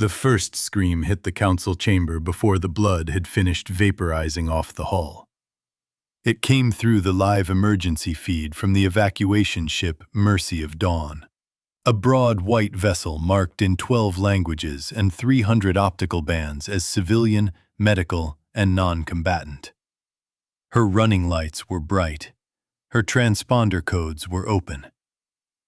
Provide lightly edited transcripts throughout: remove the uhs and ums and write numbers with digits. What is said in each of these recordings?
The first scream hit the council chamber before the blood had finished vaporizing off the hull. It came through the live emergency feed from the evacuation ship Mercy of Dawn, a broad white vessel marked in 12 languages and 300 optical bands as civilian, medical, and non-combatant. Her running lights were bright. Her transponder codes were open.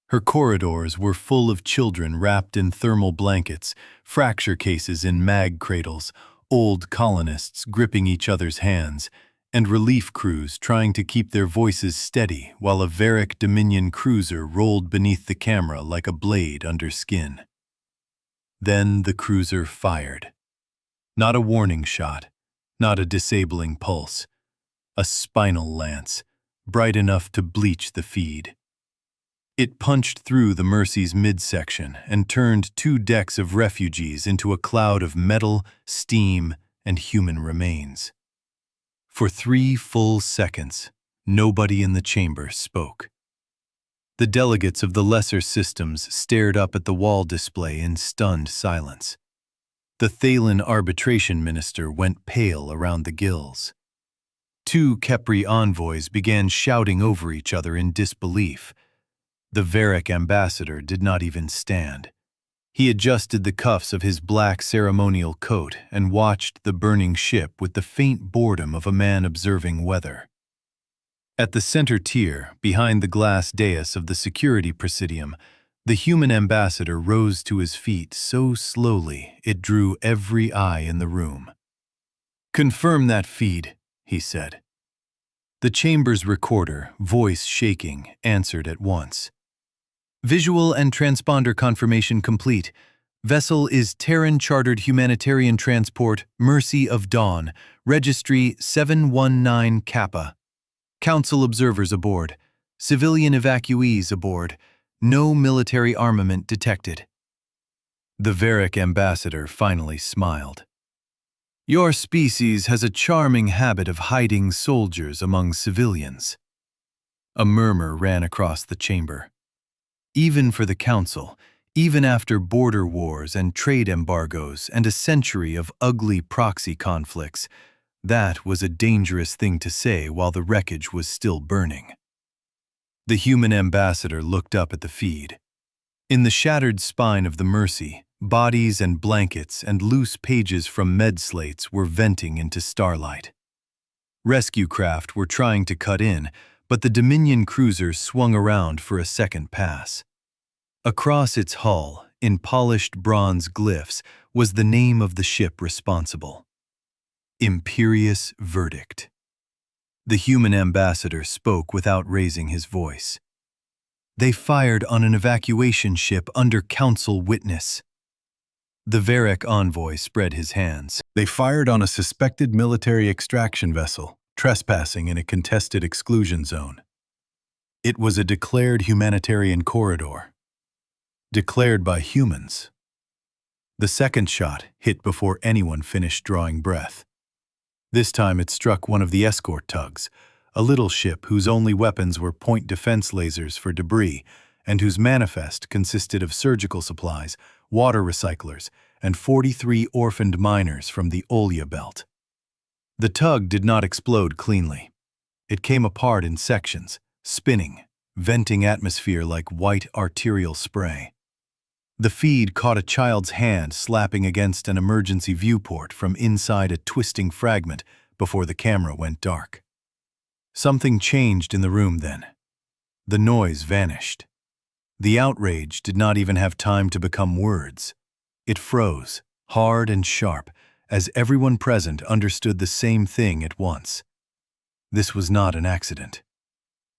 Her corridors were full of children wrapped in thermal blankets, fracture cases in mag cradles, old colonists gripping each other's hands, and relief crews trying to keep their voices steady while a Varric Dominion cruiser rolled beneath the camera like a blade under skin. Then the cruiser fired. Not a warning shot, not a disabling pulse. A spinal lance, bright enough to bleach the feed. It punched through the Mercy's midsection and turned 2 decks of refugees into a cloud of metal, steam, and human remains. For 3 full seconds, nobody in the chamber spoke. The delegates of the lesser systems stared up at the wall display in stunned silence. The Thaylen arbitration minister went pale around the gills. 2 Kepri envoys began shouting over each other in disbelief. The Varric ambassador did not even stand. He adjusted the cuffs of his black ceremonial coat and watched the burning ship with the faint boredom of a man observing weather. At the center tier, behind the glass dais of the security presidium, the human ambassador rose to his feet so slowly it drew every eye in the room. "Confirm that feed," he said. The chamber's recorder, voice shaking, answered at once. "Visual and transponder confirmation complete. Vessel is Terran chartered humanitarian transport Mercy of Dawn, registry 719 Kappa. Council observers aboard. Civilian evacuees aboard. No military armament detected." The Varric ambassador finally smiled. "Your species has a charming habit of hiding soldiers among civilians." A murmur ran across the chamber. Even for the Council, even after border wars and trade embargoes and a century of ugly proxy conflicts, that was a dangerous thing to say while the wreckage was still burning. The human ambassador looked up at the feed. In the shattered spine of the Mercy, bodies and blankets and loose pages from med slates were venting into starlight. Rescue craft were trying to cut in, but the Dominion cruiser swung around for a second pass. Across its hull, in polished bronze glyphs, was the name of the ship responsible. Imperious Verdict. The human ambassador spoke without raising his voice. "They fired on an evacuation ship under council witness." The Varric envoy spread his hands. "They fired on a suspected military extraction vessel, trespassing in a contested exclusion zone. It was a declared humanitarian corridor. Declared by humans." The second shot hit before anyone finished drawing breath. This time it struck one of the escort tugs, a little ship whose only weapons were point defense lasers for debris and whose manifest consisted of surgical supplies, water recyclers, and 43 orphaned miners from the Olya Belt. The tug did not explode cleanly. It came apart in sections, spinning, venting atmosphere like white arterial spray. The feed caught a child's hand slapping against an emergency viewport from inside a twisting fragment before the camera went dark. Something changed in the room then. The noise vanished. The outrage did not even have time to become words. It froze, hard and sharp, as everyone present understood the same thing at once. This was not an accident.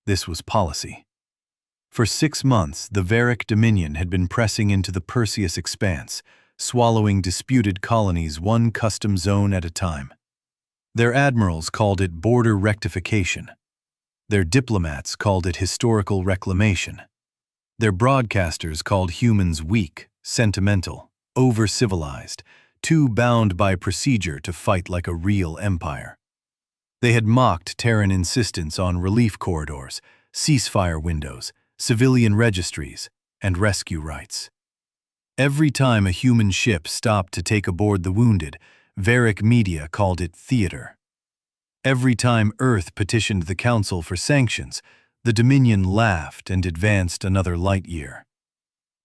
This was policy. For 6 months, the Varric Dominion had been pressing into the Perseus expanse, swallowing disputed colonies one custom zone at a time. Their admirals called it border rectification. Their diplomats called it historical reclamation. Their broadcasters called humans weak, sentimental, over-civilized, too bound by procedure to fight like a real empire. They had mocked Terran insistence on relief corridors, ceasefire windows, civilian registries, and rescue rights. Every time a human ship stopped to take aboard the wounded, Varick media called it theater. Every time Earth petitioned the Council for sanctions, the Dominion laughed and advanced another light year.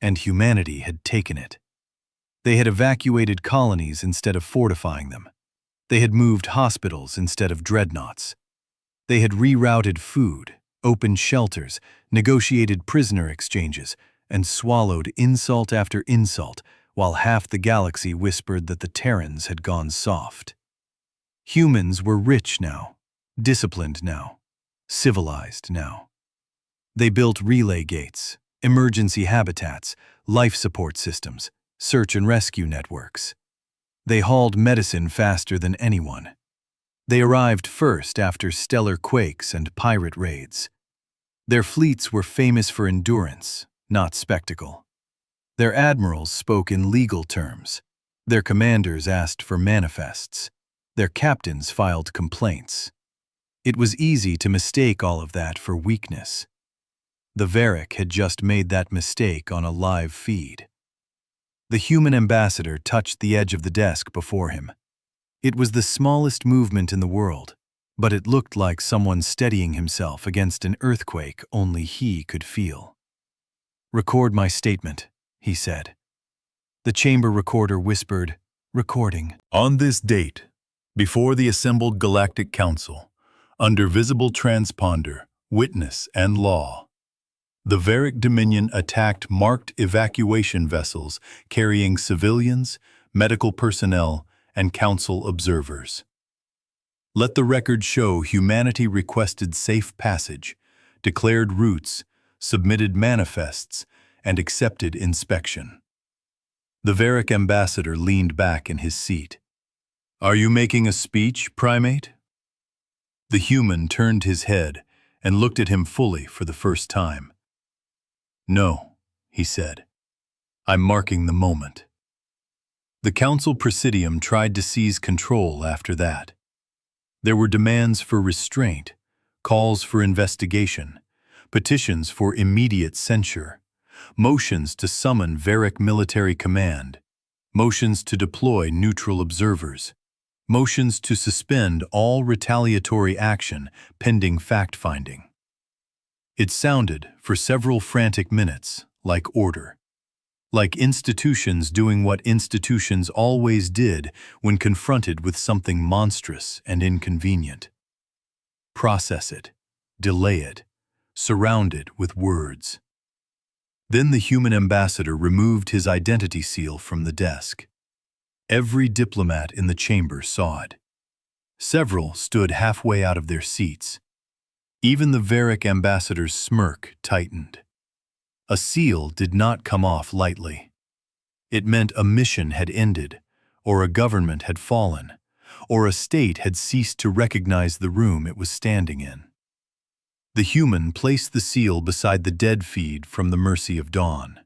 And humanity had taken it. They had evacuated colonies instead of fortifying them. They had moved hospitals instead of dreadnoughts. They had rerouted food, opened shelters, negotiated prisoner exchanges, and swallowed insult after insult while half the galaxy whispered that the Terrans had gone soft. Humans were rich now, disciplined now, civilized now. They built relay gates, emergency habitats, life support systems, search and rescue networks. They hauled medicine faster than anyone. They arrived first after stellar quakes and pirate raids. Their fleets were famous for endurance, not spectacle. Their admirals spoke in legal terms. Their commanders asked for manifests. Their captains filed complaints. It was easy to mistake all of that for weakness. The Varick had just made that mistake on a live feed. The human ambassador touched the edge of the desk before him. It was the smallest movement in the world, but it looked like someone steadying himself against an earthquake only he could feel. "Record my statement," he said. The chamber recorder whispered, "Recording." On this date, before the assembled Galactic Council, under visible transponder, witness, and law, the Varick Dominion attacked marked evacuation vessels carrying civilians, medical personnel, and council observers. Let the record show humanity requested safe passage, declared routes, submitted manifests, and accepted inspection. The Varick ambassador leaned back in his seat. "Are you making a speech, primate?" The human turned his head and looked at him fully for the first time. "No," he said. "I'm marking the moment." The Council Presidium tried to seize control after that. There were demands for restraint, calls for investigation, petitions for immediate censure, motions to summon Varick Military Command, motions to deploy neutral observers, motions to suspend all retaliatory action pending fact-finding. It sounded, for several frantic minutes, like order. Like institutions doing what institutions always did when confronted with something monstrous and inconvenient. Process it, delay it, surround it with words. Then the human ambassador removed his identity seal from the desk. Every diplomat in the chamber saw it. Several stood halfway out of their seats. Even the Varick ambassador's smirk tightened. A seal did not come off lightly. It meant a mission had ended, or a government had fallen, or a state had ceased to recognize the room it was standing in. The human placed the seal beside the dead feed from the Mercy of Dawn.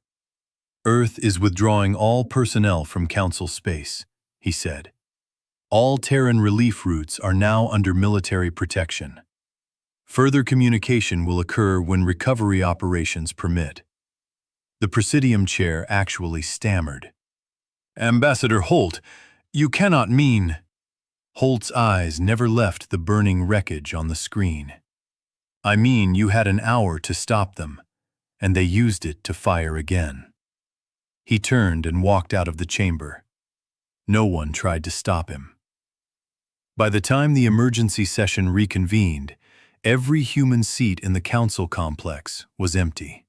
"Earth is withdrawing all personnel from Council space," he said. "All Terran relief routes are now under military protection. Further communication will occur when recovery operations permit." The Presidium chair actually stammered. "Ambassador Holt, you cannot mean—" Holt's eyes never left the burning wreckage on the screen. "I mean you had an hour to stop them, and they used it to fire again." He turned and walked out of the chamber. No one tried to stop him. By the time the emergency session reconvened, every human seat in the council complex was empty.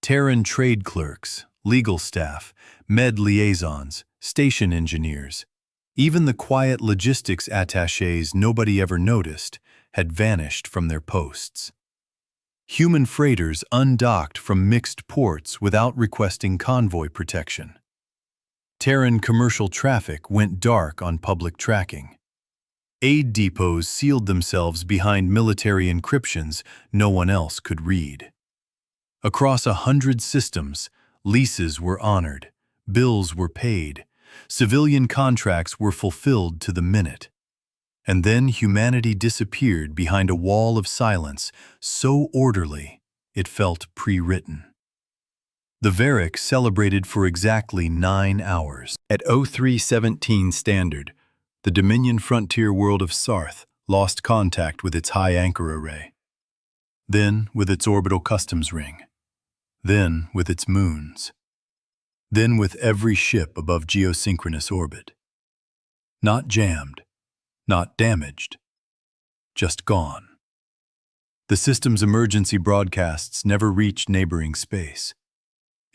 Terran trade clerks, legal staff, med liaisons, station engineers, even the quiet logistics attachés nobody ever noticed, had vanished from their posts. Human freighters undocked from mixed ports without requesting convoy protection. Terran commercial traffic went dark on public tracking. Aid depots sealed themselves behind military encryptions no one else could read. Across 100 systems, leases were honored, bills were paid, civilian contracts were fulfilled to the minute. And then humanity disappeared behind a wall of silence so orderly it felt pre-written. The Varric celebrated for exactly 9 hours. At 0317 Standard, the Dominion frontier world of Sarth lost contact with its high anchor array. Then with its orbital customs ring. Then with its moons. Then with every ship above geosynchronous orbit. Not jammed, not damaged, just gone. The system's emergency broadcasts never reached neighboring space.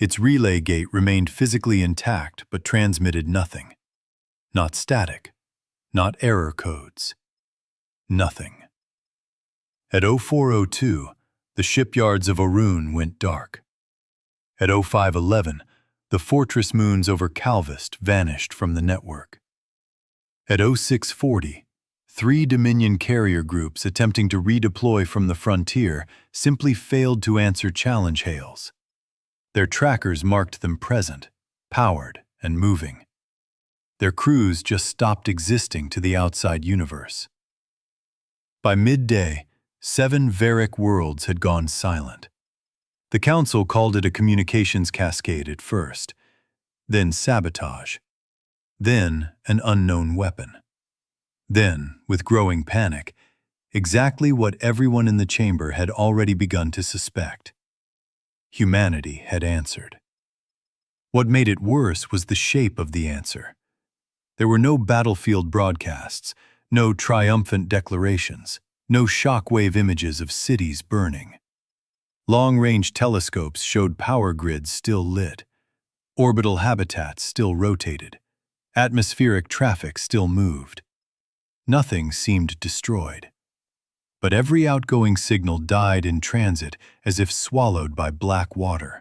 Its relay gate remained physically intact but transmitted nothing. Not static, not error codes. Nothing. At 0402, the shipyards of Orun went dark. At 0511, the fortress moons over Calvist vanished from the network. At 0640, 3 Dominion carrier groups attempting to redeploy from the frontier simply failed to answer challenge hails. Their trackers marked them present, powered, and moving. Their crews just stopped existing to the outside universe. By midday, 7 Varric worlds had gone silent. The Council called it a communications cascade at first, then sabotage, then an unknown weapon. Then, with growing panic, exactly what everyone in the chamber had already begun to suspect. Humanity had answered. What made it worse was the shape of the answer. There were no battlefield broadcasts, no triumphant declarations, no shockwave images of cities burning. Long-range telescopes showed power grids still lit, orbital habitats still rotated, atmospheric traffic still moved. Nothing seemed destroyed. But every outgoing signal died in transit as if swallowed by black water.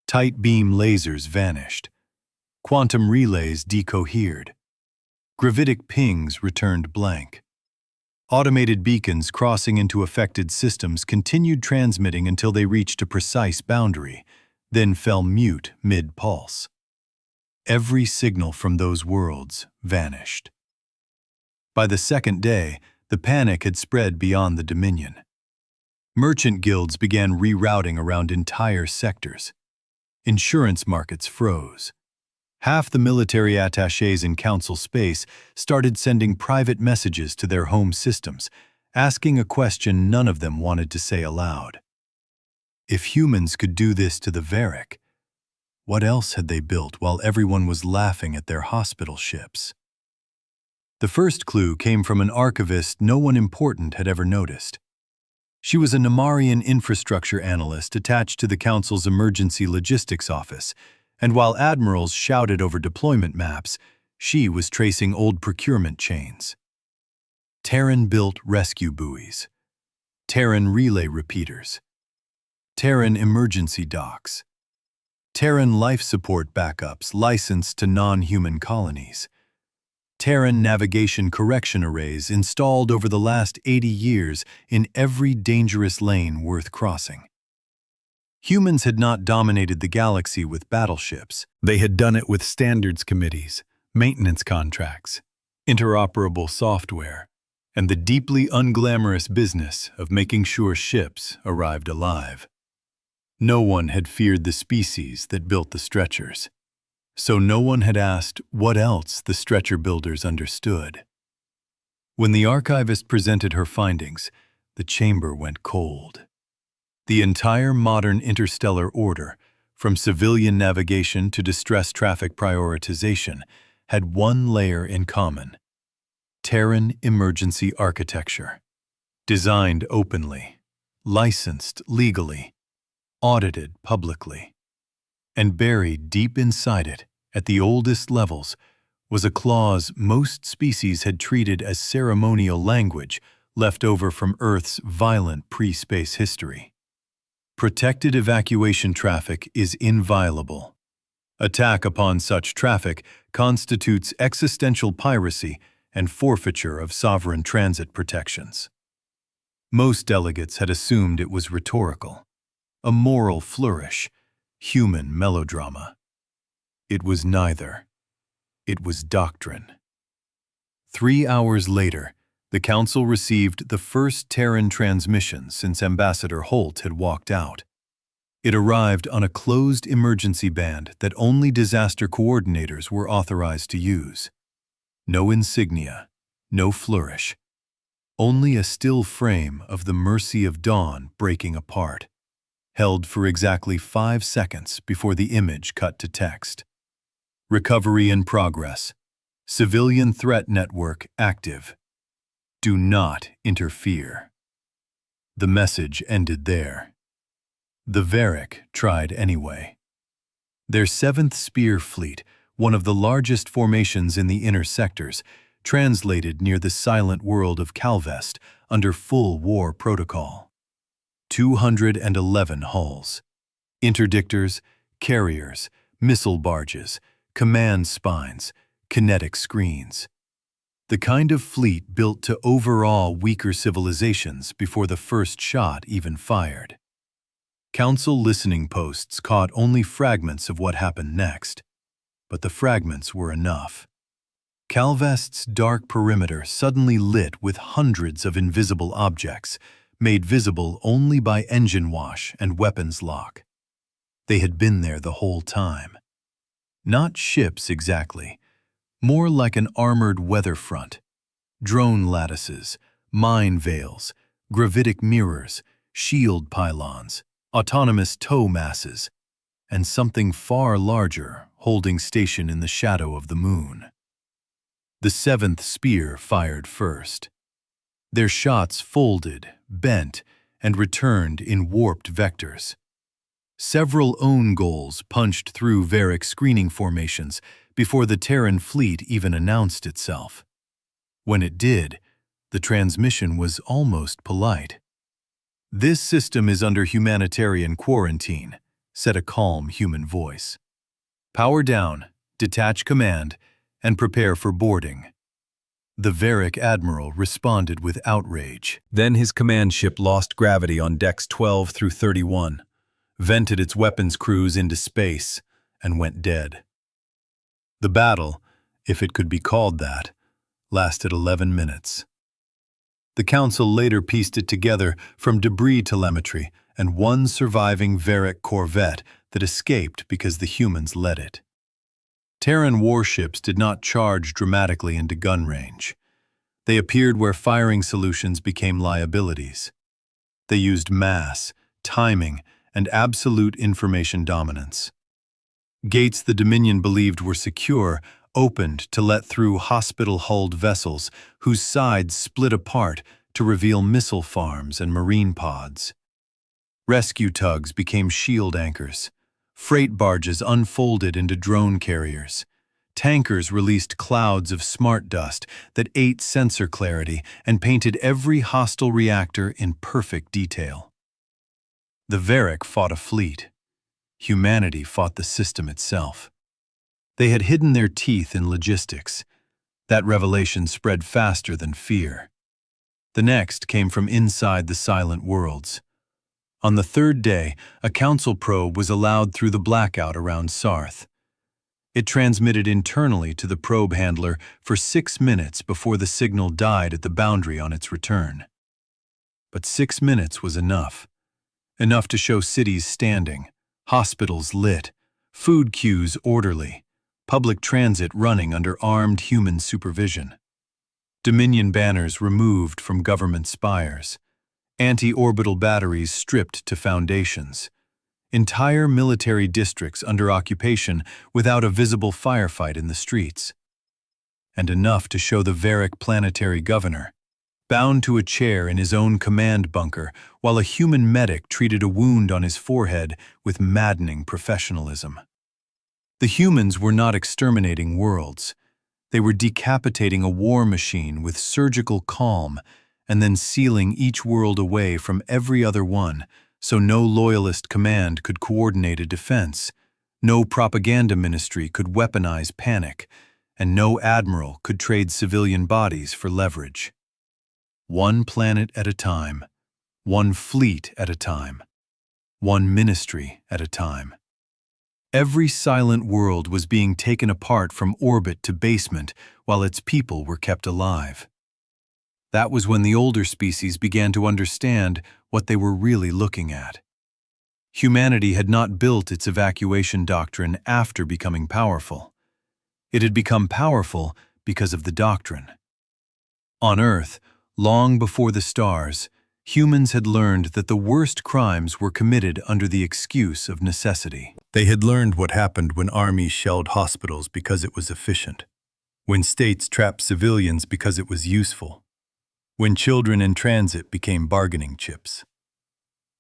Tight beam lasers vanished. Quantum relays decohered. Gravitic pings returned blank. Automated beacons crossing into affected systems continued transmitting until they reached a precise boundary, then fell mute mid-pulse. Every signal from those worlds vanished. By the second day, the panic had spread beyond the Dominion. Merchant guilds began rerouting around entire sectors. Insurance markets froze. Half the military attachés in Council space started sending private messages to their home systems, asking a question none of them wanted to say aloud. If humans could do this to the Varric, what else had they built while everyone was laughing at their hospital ships? The first clue came from an archivist no one important had ever noticed. She was a Namarian infrastructure analyst attached to the Council's emergency logistics office, and while admirals shouted over deployment maps, she was tracing old procurement chains. Terran-built rescue buoys, Terran relay repeaters, Terran emergency docks, Terran life support backups licensed to non-human colonies, Terran navigation correction arrays installed over the last 80 years in every dangerous lane worth crossing. Humans had not dominated the galaxy with battleships. They had done it with standards committees, maintenance contracts, interoperable software, and the deeply unglamorous business of making sure ships arrived alive. No one had feared the species that built the stretchers. So no one had asked what else the stretcher builders understood. When the archivist presented her findings, the chamber went cold. The entire modern interstellar order, from civilian navigation to distress traffic prioritization, had one layer in common: Terran emergency architecture. Designed openly, licensed legally, audited publicly. And buried deep inside it, at the oldest levels, was a clause most species had treated as ceremonial language left over from Earth's violent pre-space history. Protected evacuation traffic is inviolable. Attack upon such traffic constitutes existential piracy and forfeiture of sovereign transit protections. Most delegates had assumed it was rhetorical, a moral flourish, human melodrama. It was neither. It was doctrine. 3 hours later, the Council received the first Terran transmission since Ambassador Holt had walked out. It arrived on a closed emergency band that only disaster coordinators were authorized to use. No insignia, no flourish. Only a still frame of the mercy of dawn breaking apart, held for exactly 5 seconds before the image cut to text. Recovery in progress. Civilian threat network active. Do not interfere. The message ended there. The Varric tried anyway. Their 7th Spear Fleet, one of the largest formations in the inner sectors, translated near the silent world of Calvest under full war protocol. 211 hulls. Interdictors, carriers, missile barges, command spines, kinetic screens. The kind of fleet built to overawe weaker civilizations before the first shot even fired. Council listening posts caught only fragments of what happened next, but the fragments were enough. Calvest's dark perimeter suddenly lit with hundreds of invisible objects, made visible only by engine wash and weapons lock. They had been there the whole time. Not ships exactly, more like an armored weather front. Drone lattices, mine veils, gravitic mirrors, shield pylons, autonomous tow masses, and something far larger holding station in the shadow of the moon. The 7th Spear fired first. Their shots folded, bent, and returned in warped vectors. Several own goals punched through Varric screening formations before the Terran fleet even announced itself. When it did, the transmission was almost polite. "This system is under humanitarian quarantine," said a calm human voice. "Power down, detach command, and prepare for boarding." The Varric admiral responded with outrage. Then his command ship lost gravity on decks 12 through 31, vented its weapons crews into space, and went dead. The battle, if it could be called that, lasted 11 minutes. The Council later pieced it together from debris telemetry and one surviving Varric corvette that escaped because the humans let it. Terran warships did not charge dramatically into gun range. They appeared where firing solutions became liabilities. They used mass, timing, and absolute information dominance. Gates the Dominion believed were secure opened to let through hospital-hulled vessels whose sides split apart to reveal missile farms and marine pods. Rescue tugs became shield anchors. Freight barges unfolded into drone carriers. Tankers released clouds of smart dust that ate sensor clarity and painted every hostile reactor in perfect detail. The Varric fought a fleet. Humanity fought the system itself. They had hidden their teeth in logistics. That revelation spread faster than fear. The next came from inside the silent worlds. On the 3rd day, a Council probe was allowed through the blackout around Sarth. It transmitted internally to the probe handler for 6 minutes before the signal died at the boundary on its return. But 6 minutes was enough. Enough to show cities standing, hospitals lit, food queues orderly, public transit running under armed human supervision. Dominion banners removed from government spires. Anti-orbital batteries stripped to foundations. Entire military districts under occupation without a visible firefight in the streets. And enough to show the Varric planetary governor, bound to a chair in his own command bunker while a human medic treated a wound on his forehead with maddening professionalism. The humans were not exterminating worlds. They were decapitating a war machine with surgical calm and then sealing each world away from every other one so no loyalist command could coordinate a defense, no propaganda ministry could weaponize panic, and no admiral could trade civilian bodies for leverage. One planet at a time, one fleet at a time, one ministry at a time. Every silent world was being taken apart from orbit to basement while its people were kept alive. That was when the older species began to understand what they were really looking at. Humanity had not built its evacuation doctrine after becoming powerful. It had become powerful because of the doctrine. On Earth, long before the stars, humans had learned that the worst crimes were committed under the excuse of necessity. They had learned what happened when armies shelled hospitals because it was efficient, when states trapped civilians because it was useful, when children in transit became bargaining chips.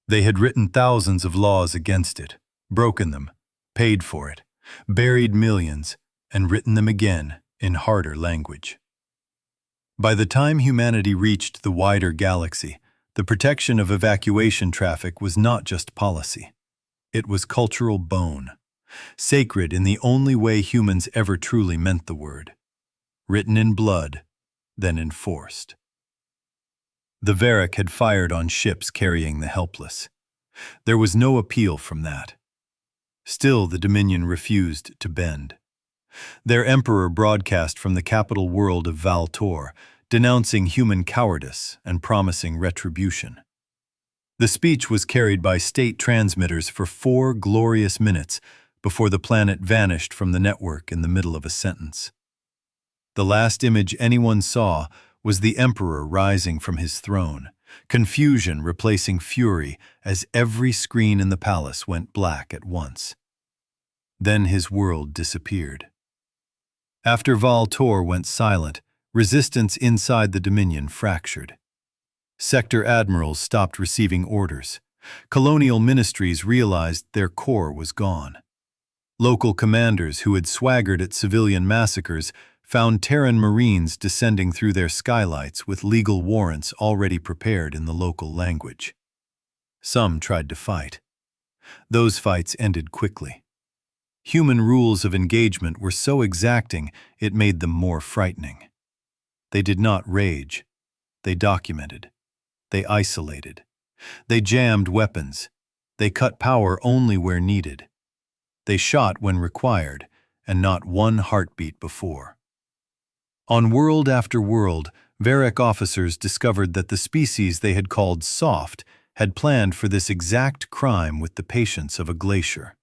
They had written thousands of laws against it, broken them, paid for it, buried millions, and written them again in harder language. By the time humanity reached the wider galaxy, the protection of evacuation traffic was not just policy. It was cultural bone, sacred in the only way humans ever truly meant the word, written in blood, then enforced. The Varric had fired on ships carrying the helpless. There was no appeal from that. Still, the Dominion refused to bend. Their emperor broadcast from the capital world of Valtor, denouncing human cowardice and promising retribution. The speech was carried by state transmitters for 4 glorious minutes before the planet vanished from the network in the middle of a sentence. The last image anyone saw was the emperor rising from his throne, confusion replacing fury as every screen in the palace went black at once. Then his world disappeared. After Valtor went silent, resistance inside the Dominion fractured. Sector admirals stopped receiving orders. Colonial ministries realized their core was gone. Local commanders who had swaggered at civilian massacres found Terran Marines descending through their skylights with legal warrants already prepared in the local language. Some tried to fight. Those fights ended quickly. Human rules of engagement were so exacting it made them more frightening. They did not rage. They documented. They isolated. They jammed weapons. They cut power only where needed. They shot when required, and not one heartbeat before. On world after world, Varric officers discovered that the species they had called soft had planned for this exact crime with the patience of a glacier.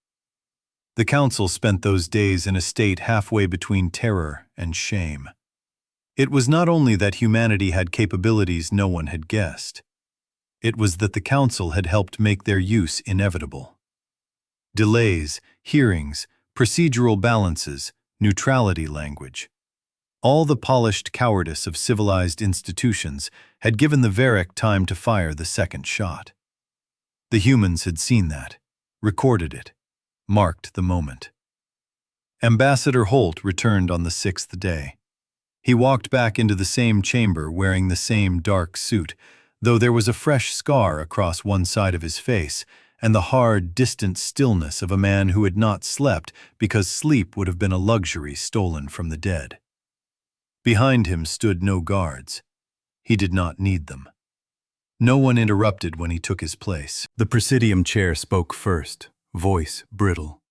The Council spent those days in a state halfway between terror and shame. It was not only that humanity had capabilities no one had guessed. It was that the Council had helped make their use inevitable. Delays, hearings, procedural balances, neutrality language. All the polished cowardice of civilized institutions had given the Varric time to fire the second shot. The humans had seen that, recorded it, marked the moment. Ambassador Holt returned on the 6th day. He walked back into the same chamber wearing the same dark suit, though there was a fresh scar across one side of his face and the hard, distant stillness of a man who had not slept because sleep would have been a luxury stolen from the dead. Behind him stood no guards. He did not need them. No one interrupted when he took his place. The Presidium chair spoke first, voice brittle.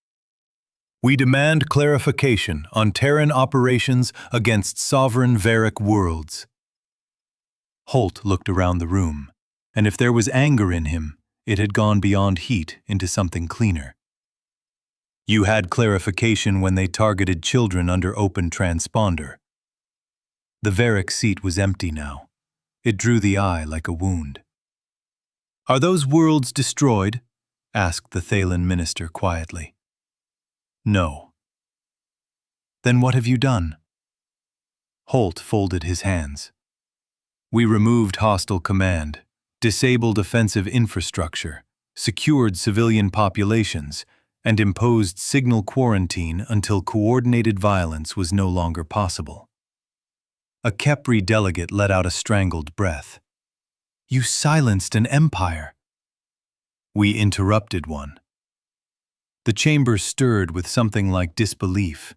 "We demand clarification on Terran operations against sovereign Varric worlds." Holt looked around the room, and if there was anger in him, it had gone beyond heat into something cleaner. "You had clarification when they targeted children under open transponder." The Varric seat was empty now. It drew the eye like a wound. "Are those worlds destroyed?" asked the Thaylen minister quietly. "No." "Then what have you done?" Holt folded his hands. "We removed hostile command, disabled offensive infrastructure, secured civilian populations, and imposed signal quarantine until coordinated violence was no longer possible." A Kepri delegate let out a strangled breath. "You silenced an empire." "We interrupted one." The chamber stirred with something like disbelief.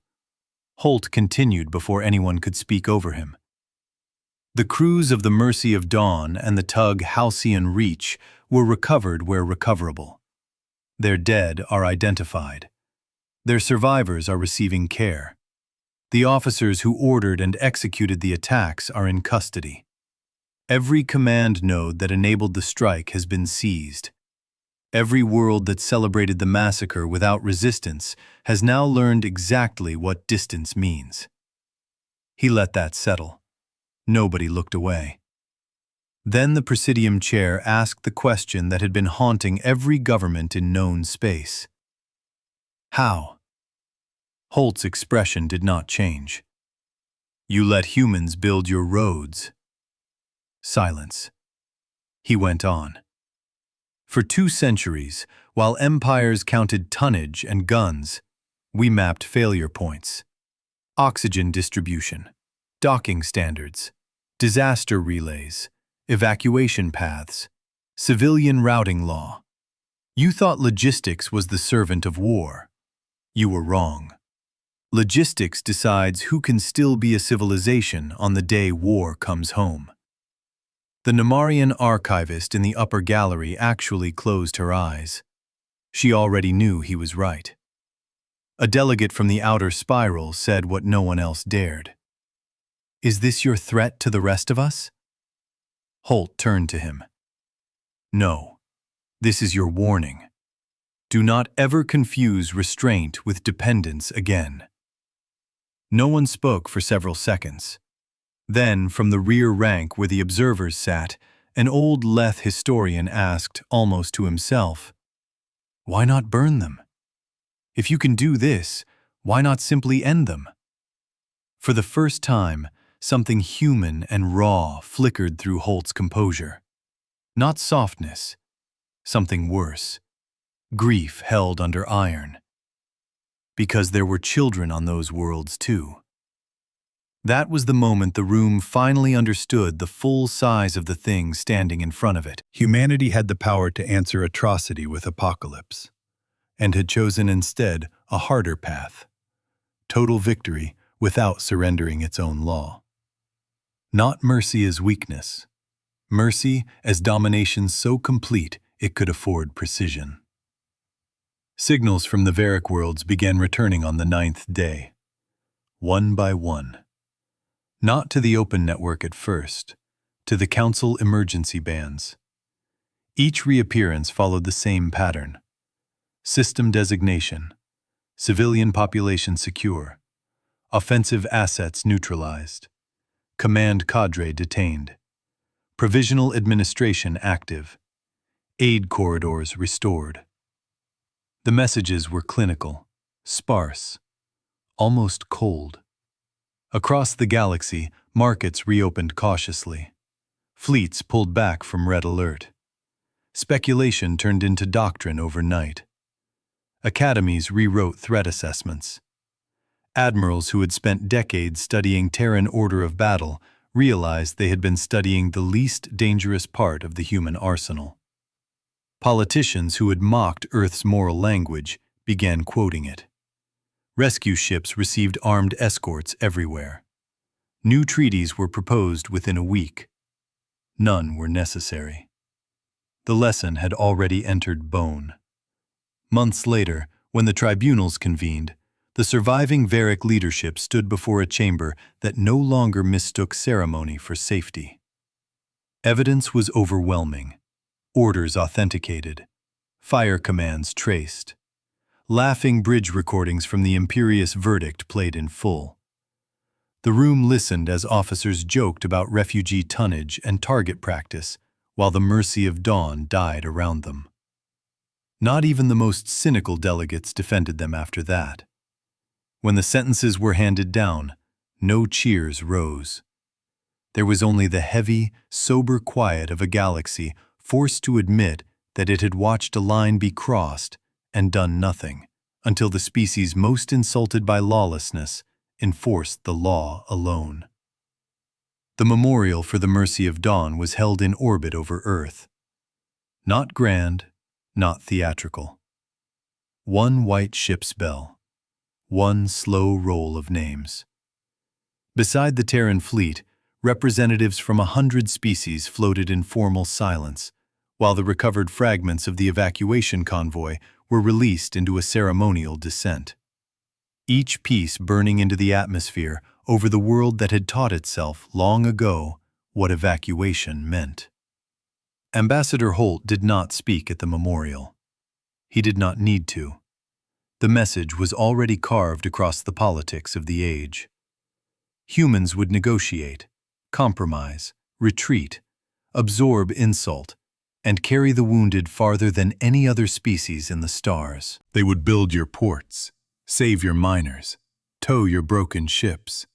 Holt continued before anyone could speak over him. "The crews of the Mercy of Dawn and the tug Halcyon Reach were recovered where recoverable. Their dead are identified. Their survivors are receiving care. The officers who ordered and executed the attacks are in custody. Every command node that enabled the strike has been seized. Every world that celebrated the massacre without resistance has now learned exactly what distance means. He let that settle. Nobody looked away. Then the Presidium chair asked the question that had been haunting every government in known space. How? Holt's expression did not change. You let humans build your roads. Silence. He went on. For 2 centuries, while empires counted tonnage and guns, we mapped failure points, oxygen distribution, docking standards, disaster relays, evacuation paths, civilian routing law. You thought logistics was the servant of war. You were wrong. Logistics decides who can still be a civilization on the day war comes home. The Nemarian archivist in the upper gallery actually closed her eyes. She already knew he was right. A delegate from the outer spiral said what no one else dared. Is this your threat to the rest of us? Holt turned to him. No, this is your warning. Do not ever confuse restraint with dependence again. No one spoke for several seconds. Then, from the rear rank where the observers sat, an old Leth historian asked, almost to himself, why not burn them? If you can do this, why not simply end them? For the first time, something human and raw flickered through Holt's composure. Not softness, something worse. Grief held under iron. Because there were children on those worlds too. That was the moment the room finally understood the full size of the thing standing in front of it. Humanity had the power to answer atrocity with apocalypse, and had chosen instead a harder path. Total victory without surrendering its own law. Not mercy as weakness. Mercy as domination so complete it could afford precision. Signals from the Varric worlds began returning on the 9th day. One by one. Not to the open network at first, to the Council emergency bands. Each reappearance followed the same pattern. System designation, civilian population secure, offensive assets neutralized, command cadre detained, provisional administration active, aid corridors restored. The messages were clinical, sparse, almost cold. Across the galaxy, markets reopened cautiously. Fleets pulled back from red alert. Speculation turned into doctrine overnight. Academies rewrote threat assessments. Admirals who had spent decades studying Terran order of battle realized they had been studying the least dangerous part of the human arsenal. Politicians who had mocked Earth's moral language began quoting it. Rescue ships received armed escorts everywhere. New treaties were proposed within a week. None were necessary. The lesson had already entered bone. Months later, when the tribunals convened, the surviving Varric leadership stood before a chamber that no longer mistook ceremony for safety. Evidence was overwhelming. Orders authenticated. Fire commands traced. Laughing bridge recordings from the imperious verdict played in full. The room listened as officers joked about refugee tonnage and target practice, while the mercy of dawn died around them. Not even the most cynical delegates defended them after that. When the sentences were handed down, no cheers rose. There was only the heavy, sober quiet of a galaxy forced to admit that it had watched a line be crossed and done nothing, until the species most insulted by lawlessness enforced the law alone. The memorial for the mercy of dawn was held in orbit over Earth. Not grand, not theatrical. One white ship's bell. One slow roll of names. Beside the Terran fleet, representatives from 100 species floated in formal silence, while the recovered fragments of the evacuation convoy were released into a ceremonial descent. Each piece burning into the atmosphere over the world that had taught itself long ago what evacuation meant. Ambassador Holt did not speak at the memorial. He did not need to. The message was already carved across the politics of the age. Humans would negotiate, compromise, retreat, absorb insult, and carry the wounded farther than any other species in the stars. They would build your ports, save your miners, tow your broken ships,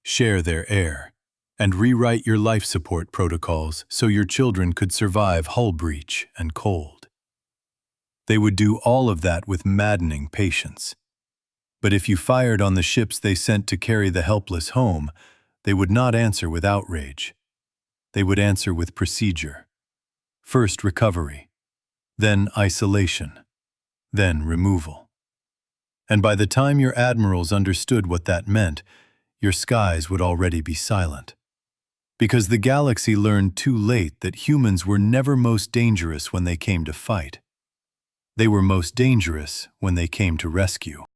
share their air, and rewrite your life support protocols so your children could survive hull breach and cold. They would do all of that with maddening patience. But if you fired on the ships they sent to carry the helpless home, they would not answer with outrage. They would answer with procedure. First recovery, then isolation, then removal. And by the time your admirals understood what that meant, your skies would already be silent. Because the galaxy learned too late that humans were never most dangerous when they came to fight. They were most dangerous when they came to rescue.